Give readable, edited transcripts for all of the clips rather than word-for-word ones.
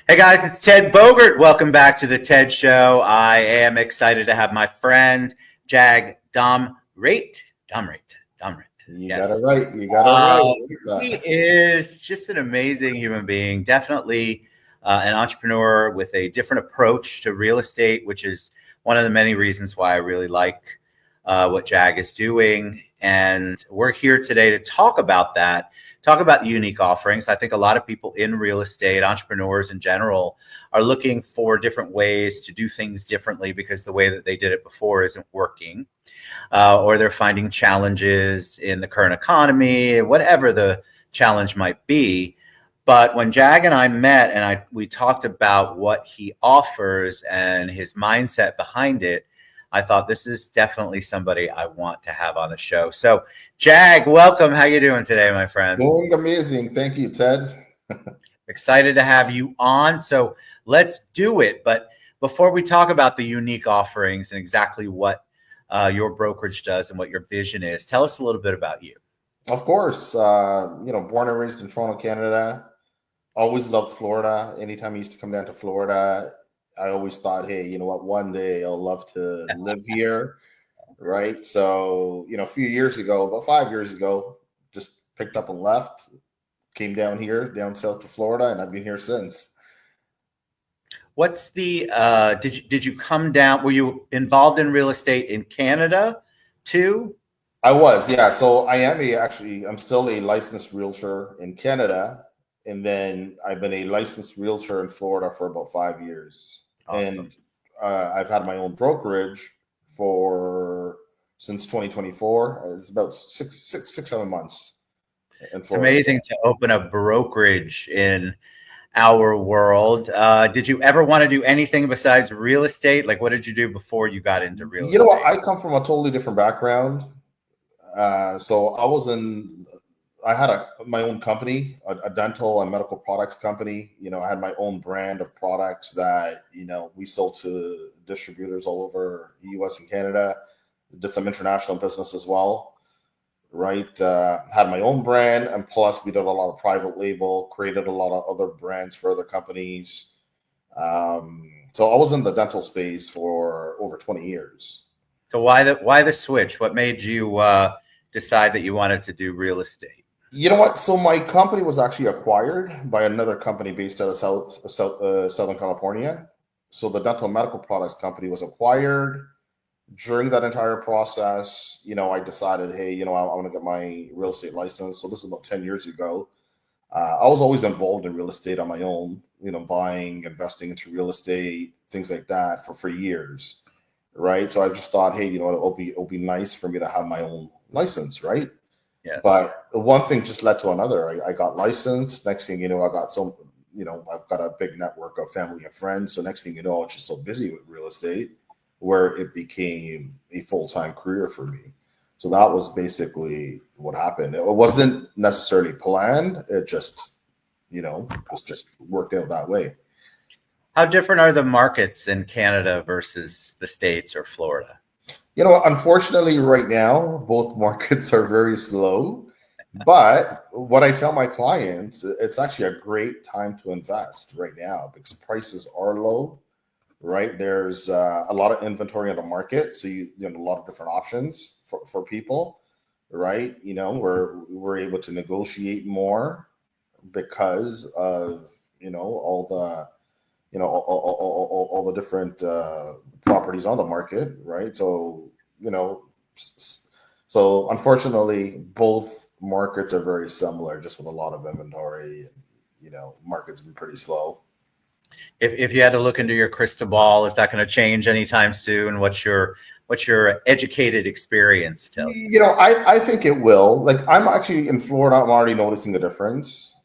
Hey guys, it's Ted Bogert. Welcome back to the TED Show. I am excited to have my friend Jag Dhamrait. Dhamrait. You got Yes. it right. You got it He right. is just an amazing human being. Definitely an entrepreneur with a different approach to real estate, which is one of the many reasons why I really like what Jag is doing. And we're here today to talk about that. Talk about the unique offerings. I think a lot of people in real estate, entrepreneurs in general, are looking for different ways to do things differently because the way that they did it before isn't working, or they're finding challenges in the current economy, whatever the challenge might be. But when Jag and I met and we talked about what he offers and his mindset behind it, I thought this is definitely somebody I want to have on the show. So, Jag, welcome. How you doing today, my friend? Doing amazing. Thank you, Ted. Excited to have you on. So let's do it. But before we talk about the unique offerings and exactly what your brokerage does and what your vision is, tell us a little bit about you. Of course, born and raised in Toronto, Canada. Always loved Florida. Anytime I used to come down to Florida, I always thought, hey, you know what? One day I'll love to live here, right? So, a few years ago, about 5 years ago, just picked up and left, came down here, down south to Florida, and I've been here since. What's the did you come down? Were you involved in real estate in Canada too? I was, yeah. So I'm still a licensed realtor in Canada, and then I've been a licensed realtor in Florida for about 5 years. Awesome. And I've had my own brokerage since 2024. It's about six, 7 months. It's amazing to open a brokerage in our world. Did you ever want to do anything besides real estate? Like, what did you do before you got into real estate? You know what? I come from a totally different background. So I had my own company, a dental and medical products company. I had my own brand of products that, we sold to distributors all over the US and Canada. Did some international business as well. Right. Had my own brand, and plus we did a lot of private label, created a lot of other brands for other companies. So I was in the dental space for over 20 years. So why the switch? What made you decide that you wanted to do real estate? You know what? So my company was actually acquired by another company based out of Southern California. So the dental medical products company was acquired. During that entire process, I decided, hey, I want to get my real estate license. So this is about 10 years ago. I was always involved in real estate on my own, buying, investing into real estate, things like that for years, right? So I just thought, hey, it'll be nice for me to have my own license, right? Yeah. But one thing just led to another. I got licensed. Next thing you know, I've got a big network of family and friends. So next thing you know, I was just so busy with real estate where it became a full-time career for me. So that was basically what happened. It wasn't necessarily planned. It just, just worked out that way. How different are the markets in Canada versus the States or Florida? Unfortunately, right now, both markets are very slow. But what I tell my clients, it's actually a great time to invest right now because prices are low. Right, there's a lot of inventory on the market, so you a lot of different options for people. Right, we're able to negotiate more because of all the different properties on the market. Right, so so unfortunately, both markets are very similar, just with a lot of inventory. Markets have been pretty slow. If you had to look into your crystal ball, is that going to change anytime soon? What's your educated experience tell you? I think it will. Like, I'm actually in Florida. I'm already noticing a difference.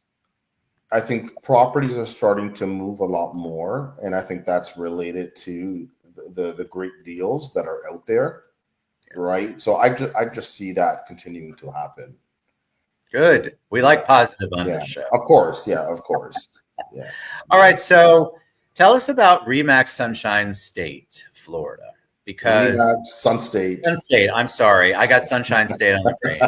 I think properties are starting to move a lot more, and I think that's related to the great deals that are out there, right? So I just see that continuing to happen. Good. We like positive on this show. Of course. Yeah, of course. Yeah. All right. So tell us about Remax Sunshine State, Florida. Because Sun State. I'm sorry. I got Sunshine State on the brain.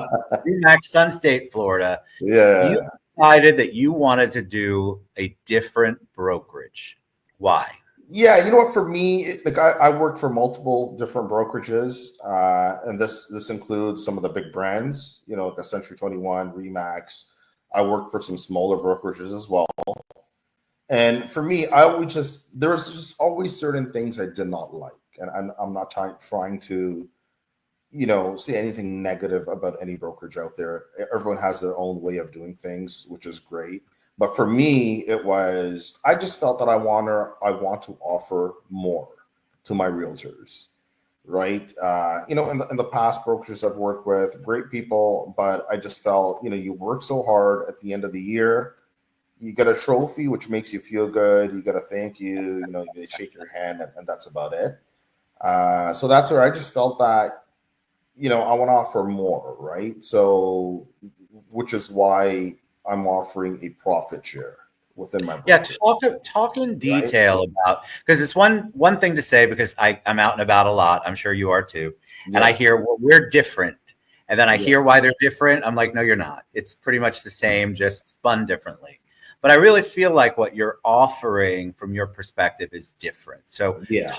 Remax Sun State, Florida. Yeah. decided that you wanted to do a different brokerage? Why? Yeah, you know what? For me, like I worked for multiple different brokerages, and this includes some of the big brands, you know, like a Century 21, Remax. I worked for some smaller brokerages as well. And for me, I always just there was just always certain things I did not like, and I'm not trying to say anything negative about any brokerage out there. Everyone has their own way of doing things, which is great. But for me, it was I just felt that I want to offer more to my realtors, right? In the past brokerages I've worked with, great people, but I just felt you work so hard at the end of the year. You get a trophy, which makes you feel good. You get a thank you. They shake your hand, and that's about it. So that's where I just felt that I want to offer more, right? So, which is why I'm offering a profit share within my Yeah, brokerage, talk in right? detail about, because it's one thing to say, because I'm out and about a lot. I'm sure you are too, and I Yeah, hear, well, we're different, and then I yeah, hear why they're different. I'm like, no, you're not. It's pretty much the same, just spun differently. But I really feel like what you're offering from your perspective is different. So yeah.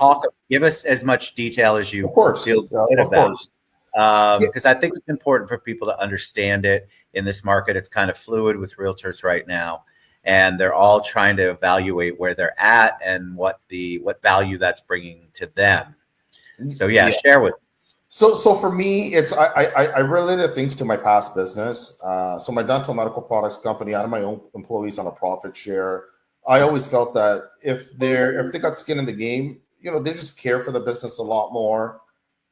give us as much detail as Of you course, feel good of about, course. Yeah, because I think it's important for people to understand it in this market. It's kind of fluid with realtors right now, and they're all trying to evaluate where they're at and what value that's bringing to them. So yeah, yeah. share with us. So for me, it's I related things to my past business. So my dental medical products company, I had my own employees on a profit share. I always felt that if they got skin in the game, they just care for the business a lot more,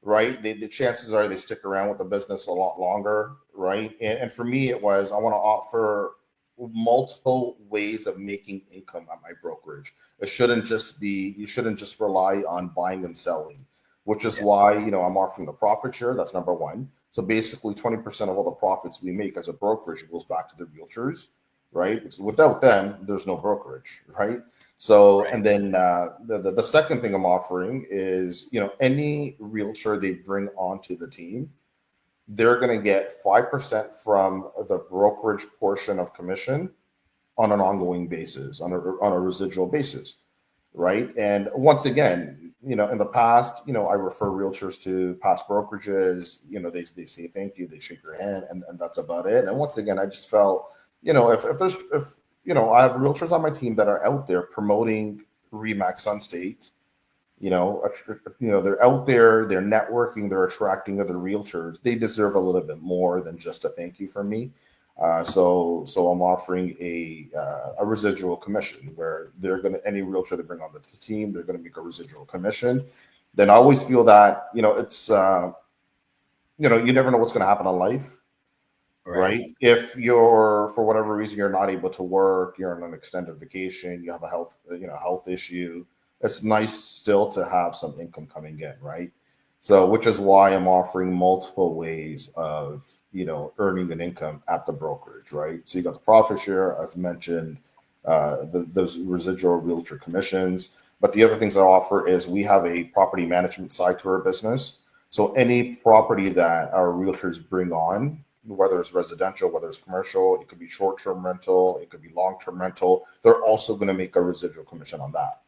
right? The chances are they stick around with the business a lot longer, right? And for me, it was I want to offer multiple ways of making income at my brokerage. You shouldn't just rely on buying and selling, which is Yeah, why I'm offering the profit share. That's number one. So basically, 20% of all the profits we make as a brokerage goes back to the realtors, right? Because without them, there's no brokerage, right? So, right. and then the second thing I'm offering is any realtor they bring onto the team, they're going to get 5% from the brokerage portion of commission on an ongoing basis, on a residual basis, right? And once again, in the past, I refer realtors to past brokerages. They say thank you, they shake your hand, and that's about it. And once again, I just felt, if I have realtors on my team that are out there promoting Remax Sun State. They're out there, they're networking, they're attracting other realtors. They deserve a little bit more than just a thank you from me. So I'm offering a residual commission where they're gonna any realtor they bring on the team, they're gonna make a residual commission. Then I always feel that it's you never know what's gonna happen in life, Right. right? If you're for whatever reason you're not able to work, you're on an extended vacation, you have a health issue, it's nice still to have some income coming in, right? So which is why I'm offering multiple ways of earning an income at the brokerage, right? So you got the profit share, I've mentioned those residual realtor commissions, but the other things I offer is we have a property management side to our business. So any property that our realtors bring on, whether it's residential, whether it's commercial, it could be short-term rental, it could be long-term rental, they're also going to make a residual commission on that,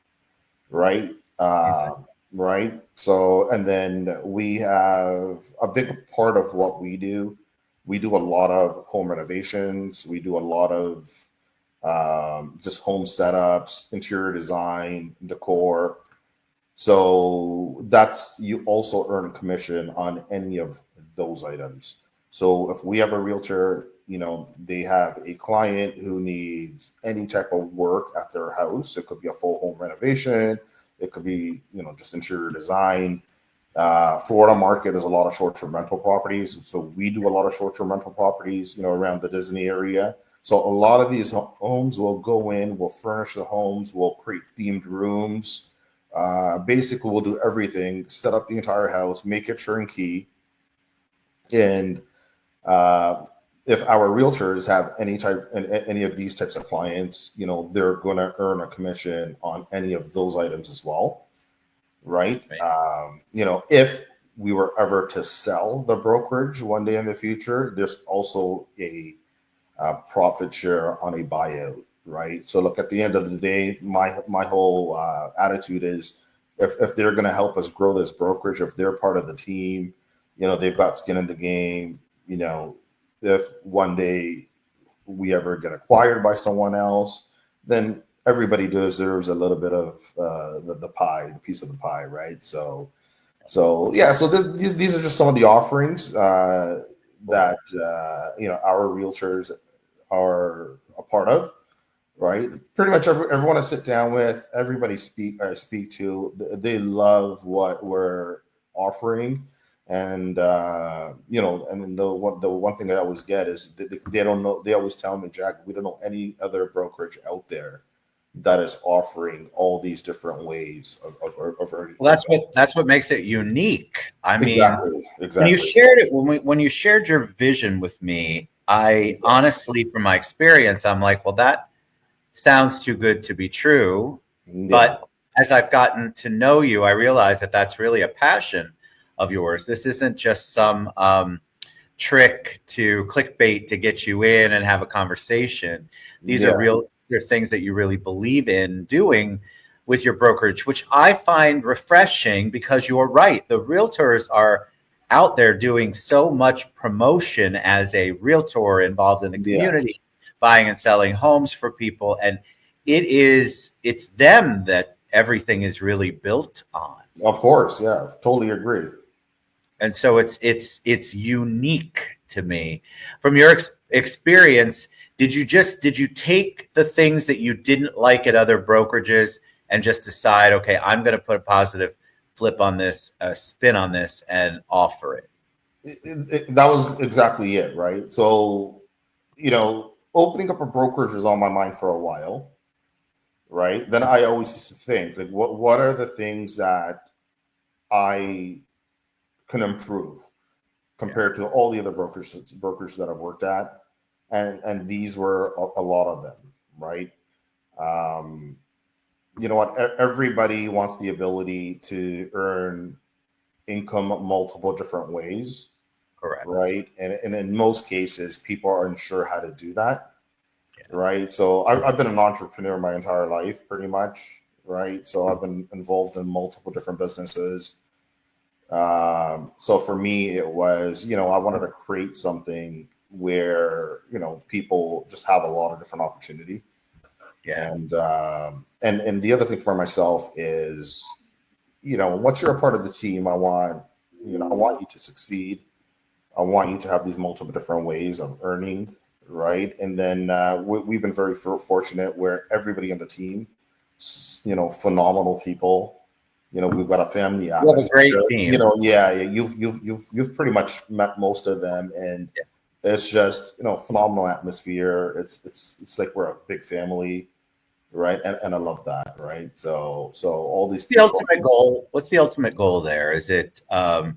right? Amazing. Right. So, and then we have a big part of what we do. We do a lot of home renovations. We do a lot of just home setups, interior design, decor. So that's you also earn commission on any of those items. So if we have a realtor, they have a client who needs any type of work at their house. It could be a full home renovation. It could be, just interior design. Florida market, there's a lot of short-term rental properties. So we do a lot of short-term rental properties, around the Disney area. So a lot of these homes will go in, we'll furnish the homes, we'll create themed rooms. Basically, we'll do everything, set up the entire house, make it turnkey. And uh, if our realtors have any of these types of clients, they're going to earn a commission on any of those items as well, right? Right. If we were ever to sell the brokerage one day in the future, there's also profit share on a buyout, right? So look, at the end of the day, my whole attitude is, if they're going to help us grow this brokerage, if they're part of the team, they've got skin in the game. If one day we ever get acquired by someone else, then everybody deserves a little bit of the piece of the pie, right? So yeah, so these are just some of the offerings that our realtors are a part of, right? Pretty much everyone I sit down with, everybody speak to, they love what we're offering. And and the one thing I always get is they don't know. They always tell me, Jack, we don't know any other brokerage out there that is offering all these different ways of earning. Well, that's what makes it unique. I mean, Exactly. when you shared your vision with me, I honestly, from my experience, I'm like, well, that sounds too good to be true. Yeah. But as I've gotten to know you, I realize that that's really a passion of yours. This isn't just some trick to clickbait to get you in and have a conversation. These are real things that you really believe in doing with your brokerage, which I find refreshing, because you're right. The realtors are out there doing so much promotion as a realtor involved in the community, buying and selling homes for people. And it's them that everything is really built on. Of course. Yeah, totally agree. And so it's unique to me. From your experience, did you take the things that you didn't like at other brokerages and just decide, okay, I'm going to put a positive flip on this, a spin on this, and offer it? That was exactly it, right? So, opening up a brokerage was on my mind for a while, right? Then I always used to think, like, what are the things that I can improve compared to all the other brokers that I've worked at, and these were a lot of them, right? You know what? Everybody wants the ability to earn income multiple different ways, Correct. right? And in most cases, people aren't sure how to do that, right? So I've been an entrepreneur my entire life, pretty much, right? So I've been involved in multiple different businesses. So for me, it was, I wanted to create something where, people just have a lot of different opportunity. Yeah. And the other thing for myself is, once you're a part of the team, I want you to succeed. I want you to have these multiple different ways of earning, right? And then we've been very fortunate where everybody on the team, phenomenal people. We've got a family atmosphere. We have a great team. You've pretty much met most of them, and it's just phenomenal atmosphere. It's like we're a big family, right? And I love that, right? So all these the ultimate goal. What's the ultimate goal there? Is it to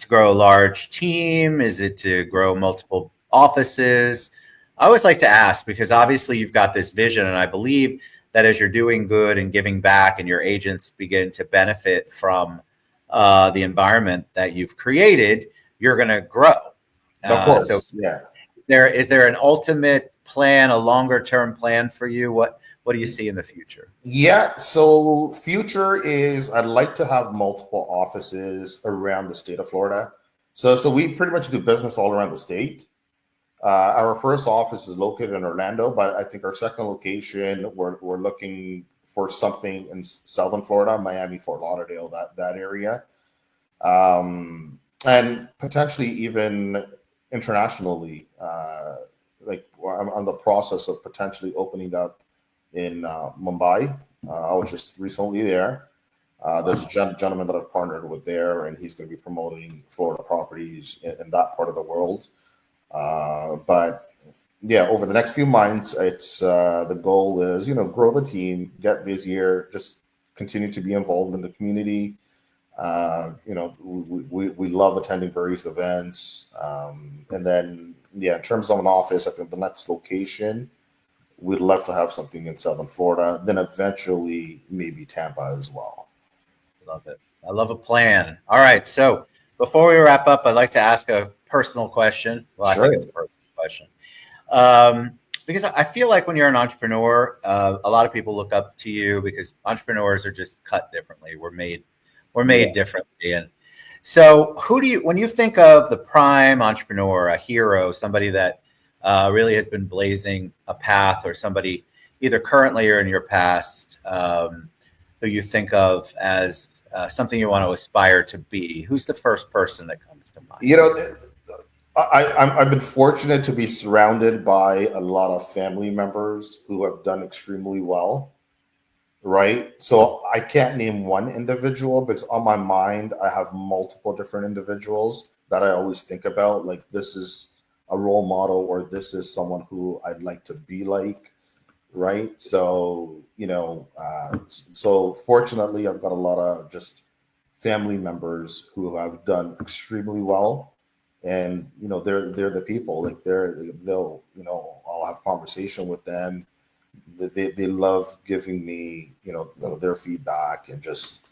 grow a large team? Is it to grow multiple offices? I always like to ask, because obviously you've got this vision, and I believe that as you're doing good and giving back and your agents begin to benefit from the environment that you've created, you're going to grow. Of course. So is there an ultimate plan, a longer term plan for you? What do you see in the future? Yeah. So future is, I'd like to have multiple offices around the state of Florida. So we pretty much do business all around the state. Our first office is located in Orlando, but I think our second location, we're looking for something in Southern Florida, Miami, Fort Lauderdale, that area, and potentially even internationally. Like I'm on the process of potentially opening up in Mumbai. I was just recently there. There's a gentleman that I've partnered with there, and he's going to be promoting Florida properties in that part of the world. But yeah, over the next few months, it's the goal is, grow the team, get busier, just continue to be involved in the community. We love attending various events. And then, in terms of an office, I think the next location, we'd love to have something in Southern Florida, then eventually maybe Tampa as well. Love it. I love a plan. All right. So before we wrap up, I'd like to ask a personal question. Well, Sure. I think it's a personal question. Because I feel like when you're an entrepreneur, a lot of people look up to you because entrepreneurs are just cut differently. We're made differently. And so when you think of the prime entrepreneur, a hero, somebody that really has been blazing a path, or somebody either currently or in your past, who you think of as something you want to aspire to be, who's the first person that comes to mind? You know, I've been fortunate to be surrounded by a lot of family members who have done extremely well, right? So I can't name one individual, but it's on my mind. I have multiple different individuals that I always think about, like this is a role model, or this is someone who I'd like to be like, right? So, so fortunately, I've got a lot of just family members who have done extremely well, and they're the people, like they'll I'll have conversation with them. They love giving me their feedback and just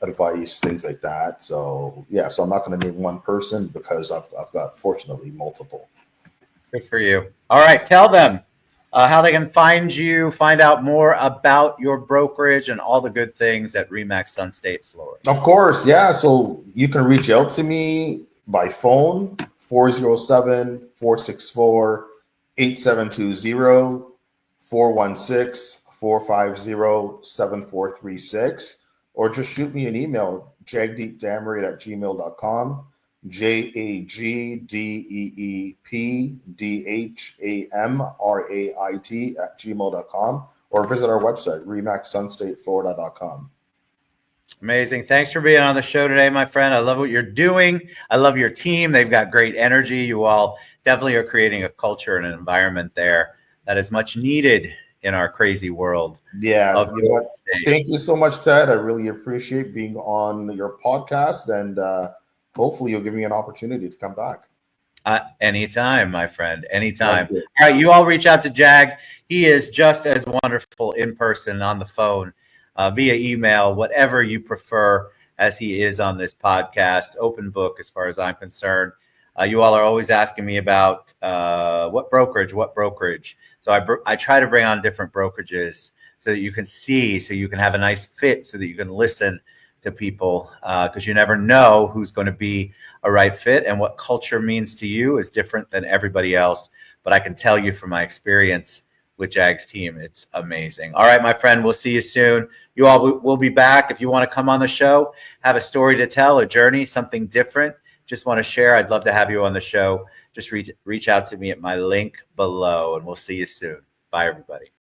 advice, things like that. So yeah, so I'm not going to name one person because I've got fortunately multiple. Good for you. All right, tell them how they can find you, find out more about your brokerage and all the good things at RE/MAX Sun State, Florida. Of course, yeah. So you can reach out to me by phone, 407-464-8720, 416-450-7436, or just shoot me an email, jagdeepdhamrait@gmail.com, JAGDEEPDHAMRAIT@gmail.com, or visit our website, remaxsunstateflorida.com. Amazing. Thanks for being on the show today, my friend. I love what you're doing. I love your team. They've got great energy. You all definitely are creating a culture and an environment there that is much needed in our crazy world. Yeah. Thank you so much, Ted. I really appreciate being on your podcast, and hopefully you'll give me an opportunity to come back. Anytime, my friend. Anytime. All right. You all reach out to Jag. He is just as wonderful in person, on the phone, via email, whatever you prefer, as he is on this podcast. Open book as far as I'm concerned. You all are always asking me about what brokerage. So I try to bring on different brokerages so that you can see, so you can have a nice fit, so that you can listen to people, because you never know who's going to be a right fit, and what culture means to you is different than everybody else. But I can tell you from my experience with Jag's team, it's amazing. All right, my friend, we'll see you soon. You all will be back. If you want to come on the show, have a story to tell, a journey, something different, just want to share, I'd love to have you on the show. Just reach out to me at my link below, and we'll see you soon. Bye, everybody.